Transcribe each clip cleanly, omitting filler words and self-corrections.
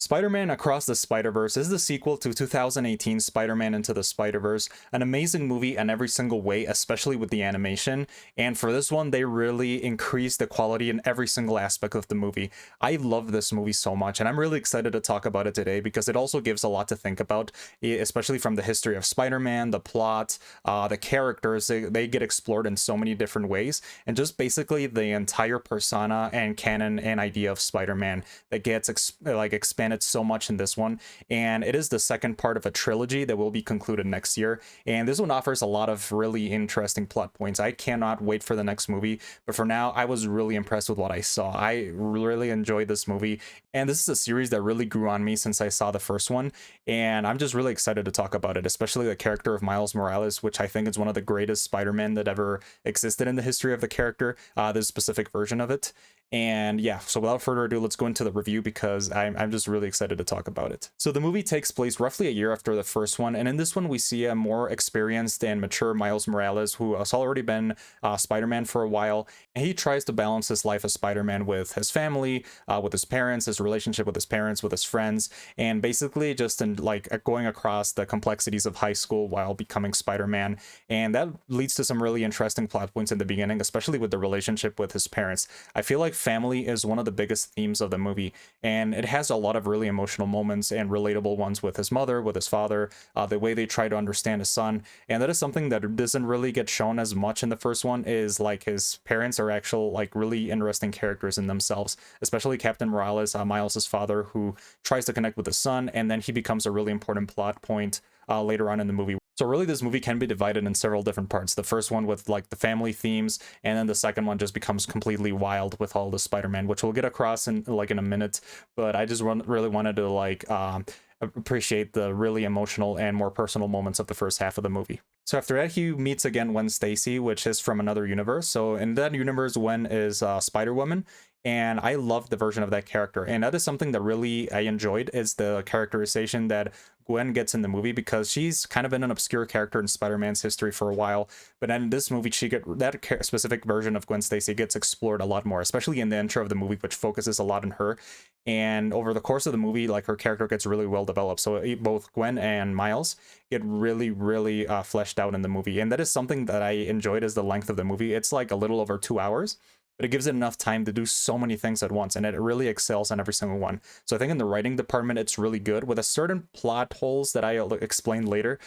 Spider-Man Across the Spider-Verse is the sequel to 2018 Spider-Man Into the Spider-Verse, an amazing movie in every single way, especially with the animation, and for this one, they really increased the quality in every single aspect of the movie. I love this movie so much, and I'm really excited to talk about it today because it also gives a lot to think about, especially from the history of Spider-Man, the plot, the characters. They get explored in so many different ways, and just basically the entire persona and canon and idea of Spider-Man that gets expanded so much in this one. And it is the second part of a trilogy that will be concluded next year, and this one offers a lot of really interesting plot points. I cannot wait for the next movie, but for now I was really impressed with what I saw. I really enjoyed this movie, and this is a series that really grew on me since I saw the first one, and I'm just really excited to talk about it, especially the character of Miles Morales, which I think is one of the greatest Spider-Man that ever existed in the history of the character, this specific version of it. And yeah, so without further ado, let's go into the review because I'm just really excited to talk about it. So the movie takes place roughly a year after the first one, and in this one we see a more experienced and mature Miles Morales who has already been Spider-Man for a while, and he tries to balance his life as Spider-Man with his family, with his parents, his relationship with his parents, with his friends, and basically just in going across the complexities of high school while becoming Spider-Man. And that leads to some really interesting plot points in the beginning, especially with the relationship with his parents. I feel like family is one of the biggest themes of the movie, and it has a lot of really emotional moments and relatable ones with his mother, with his father, the way they try to understand his son. And that is something that doesn't really get shown as much in the first one, is like his parents are actual really interesting characters in themselves, especially Captain Morales, Miles's father, who tries to connect with his son, and then he becomes a really important plot point later on in the movie. So really this movie can be divided in several different parts. The first one with the family themes, and then the second one just becomes completely wild with all the Spider-Man, which we'll get across in in a minute. But I just really wanted to appreciate the really emotional and more personal moments of the first half of the movie. So after that, he meets again Gwen Stacy, which is from another universe. So in that universe, Gwen is Spider-Woman, and I love the version of that character. And that is something that really I enjoyed, is the characterization that Gwen gets in the movie, because she's kind of been an obscure character in Spider-Man's history for a while, but in this movie that specific version of Gwen Stacy gets explored a lot more, especially in the intro of the movie, which focuses a lot on her. And over the course of the movie, her character gets really well developed, so both Gwen and Miles get really fleshed out in the movie. And that is something that I enjoyed, is the length of the movie. It's like a little over 2 hours, but it gives it enough time to do so many things at once, and it really excels on every single one. So I think in the writing department, it's really good, with a certain plot holes that I'll explain later.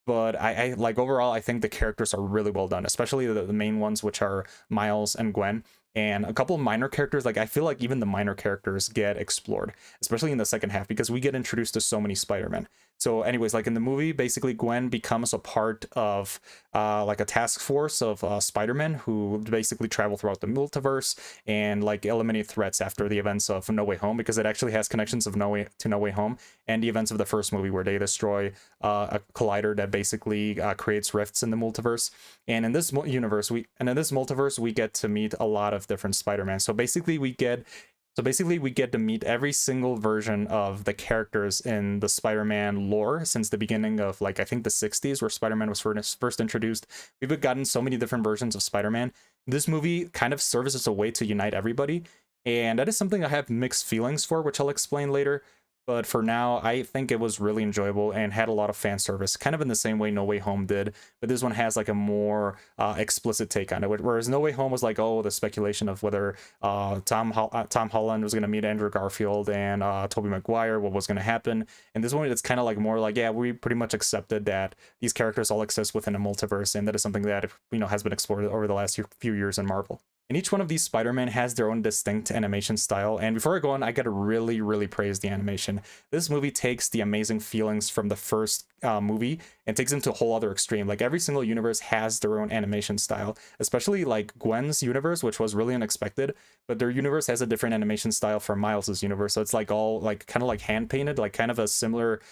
But I overall, I think the characters are really well done, especially the main ones, which are Miles and Gwen. And a couple of minor characters, I feel like even the minor characters get explored, especially in the second half, because we get introduced to so many Spider-Man. So anyways, in the movie, basically Gwen becomes a part of a task force of Spider-Man who basically travel throughout the multiverse and eliminate threats after the events of No Way Home, because it actually has connections of No Way Home and the events of the first movie, where they destroy a collider that basically creates rifts in the multiverse. And in this universe, we get to meet a lot of different Spider-Man. So basically we get to meet every single version of the characters in the Spider-Man lore since the beginning of I think the 60s, where Spider-Man was first introduced. We've gotten so many different versions of Spider-Man. This movie kind of serves as a way to unite everybody, and that is something I have mixed feelings for, which I'll explain later. But for now, I think it was really enjoyable and had a lot of fan service, kind of in the same way No Way Home did. But this one has a more explicit take on it, whereas No Way Home was the speculation of whether Tom Holland was going to meet Andrew Garfield and Tobey Maguire, what was going to happen. And this one, it's kind of more yeah, we pretty much accepted that these characters all exist within a multiverse, and that is something that has been explored over the last few years in Marvel. And each one of these Spider-Man has their own distinct animation style. And before I go on, I gotta really praise the animation. This movie takes the amazing feelings from the first movie and takes them to a whole other extreme. Every single universe has their own animation style, especially Gwen's universe, which was really unexpected. But their universe has a different animation style from Miles's universe. So it's all kind of hand painted, kind of a similar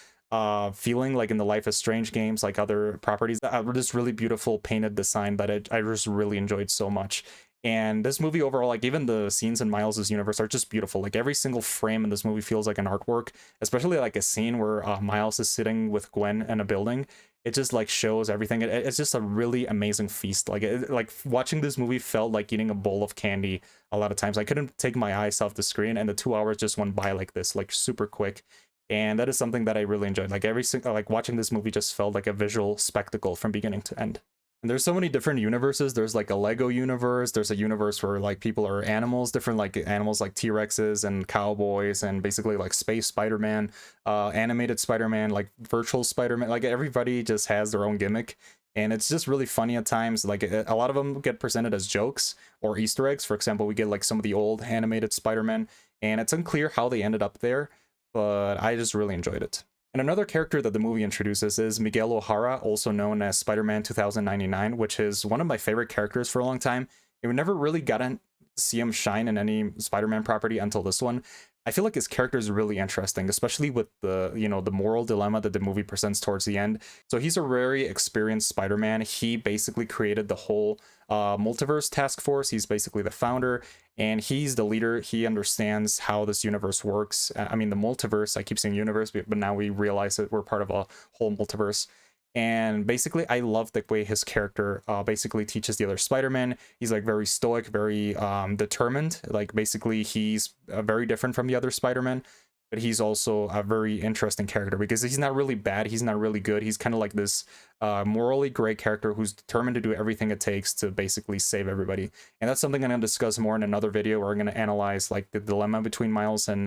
feeling in the Life is Strange games, other properties. This really beautiful painted design that I just really enjoyed so much. And this movie overall, like even the scenes in Miles's universe are just beautiful. Like every single frame in this movie feels like an artwork, especially like a scene where Miles is sitting with Gwen in a building. It just like shows everything. It's just a really amazing feast. Like like watching this movie felt like eating a bowl of candy a lot of times. I couldn't take my eyes off the screen, and the 2 hours just went by like this, like super quick. And that is something that I really enjoyed. Like every single, like watching this movie just felt like a visual spectacle from beginning to end. And there's so many different universes. There's like a Lego universe. There's a universe where like people are animals, different like animals like T-Rexes and cowboys, and basically like space Spider-Man, animated Spider-Man, like virtual Spider-Man. Like everybody just has their own gimmick. And it's just really funny at times. Like a lot of them get presented as jokes or Easter eggs. For example, we get like some of the old animated Spider-Man, and it's unclear how they ended up there, but I just really enjoyed it. And another character that the movie introduces is Miguel O'Hara, also known as Spider-Man 2099, which is one of my favorite characters for a long time. And we never really gotten to see him shine in any Spider-Man property until this one. I feel like his character is really interesting, especially with the, you know, the moral dilemma that the movie presents towards the end. So he's a very experienced Spider-Man. He basically created the whole Multiverse task force. He's basically the founder, and he's the leader. He understands how this universe works. I mean, the multiverse, I keep saying universe, but now we realize that we're part of a whole multiverse. And basically, I love the way his character basically teaches the other Spider-Man. He's like very stoic, very determined. Like basically, he's very different from the other Spider-Man, but he's also a very interesting character because he's not really bad. He's not really good. He's kind of like this morally gray character who's determined to do everything it takes to basically save everybody. And that's something I'm going to discuss more in another video where I'm going to analyze like the dilemma between Miles and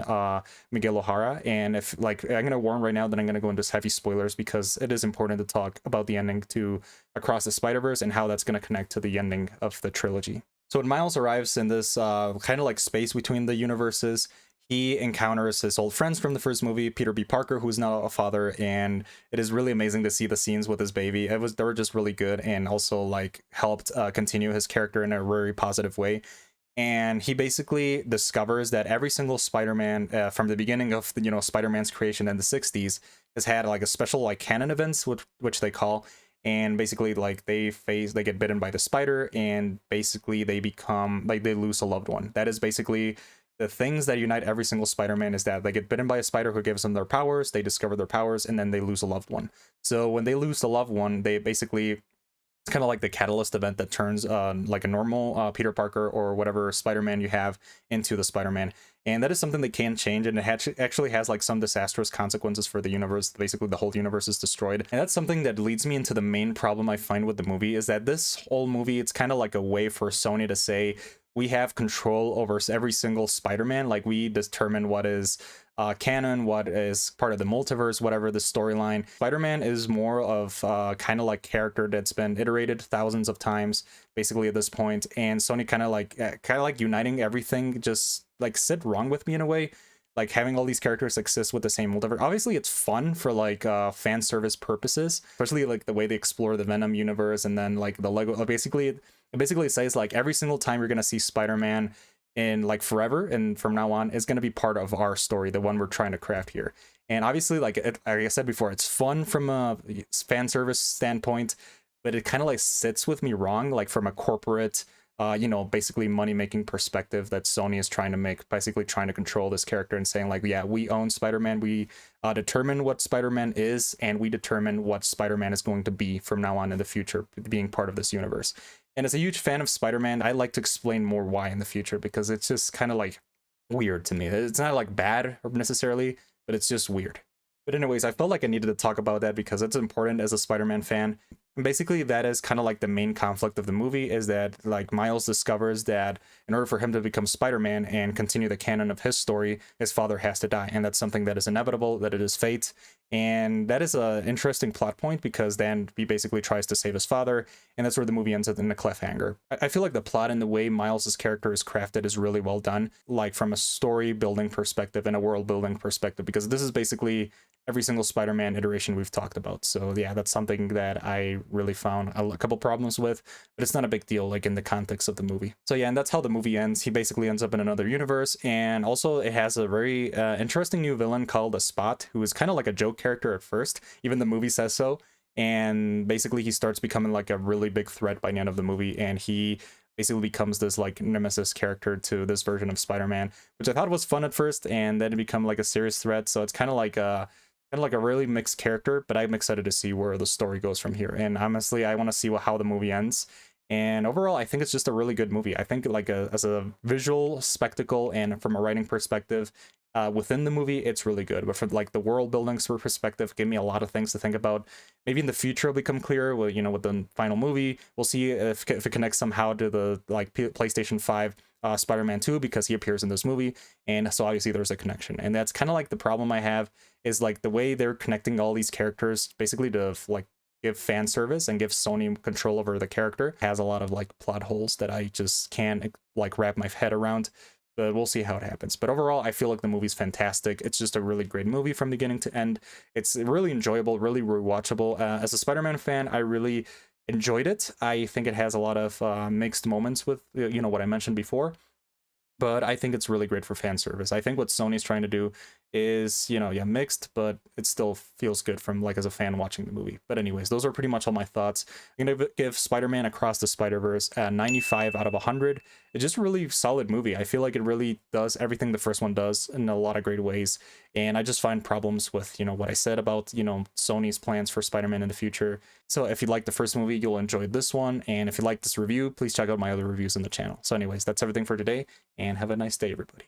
Miguel O'Hara. And if like, I'm going to warn right now that I'm going to go into heavy spoilers because it is important to talk about the ending to Across the Spider-Verse and how that's going to connect to the ending of the trilogy. So when Miles arrives in this kind of like space between the universes, he encounters his old friends from the first movie, Peter B. Parker, who's now a father, and it is really amazing to see the scenes with his baby. They were just really good, and also like helped continue his character in a very positive way. And he basically discovers that every single Spider-Man from the beginning of the, you know, Spider-Man's creation in the 60s has had like a special like canon events, which they call. And basically like they get bitten by the spider, and basically they become like they lose a loved one. That is basically the things that unite every single Spider-Man, is that they get bitten by a spider who gives them their powers, they discover their powers, and then they lose a loved one. So when they lose the loved one, they basically, it's kind of like the catalyst event that turns like a normal Peter Parker or whatever Spider-Man you have into the Spider-Man. And that is something that can change, and it actually has like some disastrous consequences for the universe. Basically, the whole universe is destroyed. And that's something that leads me into the main problem I find with the movie, is that this whole movie, it's kind of like a way for Sony to say, we have control over every single Spider-Man. Like we determine what is canon, what is part of the multiverse, whatever the storyline. Spider-Man is more of kind of like character that's been iterated thousands of times, basically at this point. And Sony kind of like uniting everything just like sit wrong with me in a way. Like having all these characters exist with the same multiverse. Obviously, it's fun for like fan service purposes, especially like the way they explore the Venom universe, and then like the Lego. It basically says like every single time you're gonna see Spider-Man in like forever, and from now on, is gonna be part of our story, the one we're trying to craft here. And obviously, like I said before, it's fun from a fan service standpoint, but it kind of like sits with me wrong, like from a corporate you know, basically money-making perspective that Sony is trying to make, basically trying to control this character and saying like, yeah, we own Spider-Man, we determine what Spider-Man is, and we determine what Spider-Man is going to be from now on in the future, being part of this universe. And as a huge fan of Spider-Man, I like to explain more why in the future, because it's just kind of like weird to me. It's not like bad necessarily, but it's just weird. But anyways, I felt like I needed to talk about that because it's important as a Spider-Man fan. And basically, that is kind of like the main conflict of the movie, is that like Miles discovers that in order for him to become Spider-Man and continue the canon of his story, his father has to die. And that's something that is inevitable, that it is fate. And that is an interesting plot point, because then he basically tries to save his father, and that's where the movie ends up in a cliffhanger. I feel like the plot and the way Miles's character is crafted is really well done, like from a story building perspective and a world building perspective, because this is basically every single Spider-Man iteration we've talked about. So yeah, that's something that I really found a couple problems with, but it's not a big deal like in the context of the movie. So yeah, and that's how the movie ends. He basically ends up in another universe, and also it has a very interesting new villain called a Spot, who is kind of like a joke character at first, even the movie says so. And basically he starts becoming like a really big threat by the end of the movie, and he basically becomes this like nemesis character to this version of Spider-Man, which I thought was fun at first, and then it become like a serious threat. So it's kind of like a really mixed character, but I'm excited to see where the story goes from here. And honestly, I want to see how the movie ends. And overall, I think it's just a really good movie. I think like as a visual spectacle and from a writing perspective, within the movie, it's really good. But from like the world building perspective, give me a lot of things to think about. Maybe in the future it'll become clearer. Well, with the final movie, we'll see if it connects somehow to the like PlayStation 5 Spider-Man 2, because he appears in this movie, and so obviously there's a connection. And that's kind of like the problem I have, is like the way they're connecting all these characters basically to like give fan service and give Sony control over the character has a lot of like plot holes that I just can't like wrap my head around. But we'll see how it happens. But overall, I feel like the movie's fantastic. It's just a really great movie from beginning to end. It's really enjoyable, really rewatchable. As a Spider-Man fan, I really enjoyed it. I think it has a lot of mixed moments with what I mentioned before, but I think it's really great for fan service. I think what Sony's trying to do is, mixed, but it still feels good from like as a fan watching the movie. But anyways, those are pretty much all my thoughts. I'm gonna give Spider-Man Across the Spider-Verse a 95 out of 100. It's just a really solid movie. I feel like it really does everything the first one does in a lot of great ways. And I just find problems with, what I said about, Sony's plans for Spider-Man in the future. So if you like the first movie, you'll enjoy this one. And if you like this review, please check out my other reviews on the channel. So anyways, that's everything for today, and have a nice day, everybody.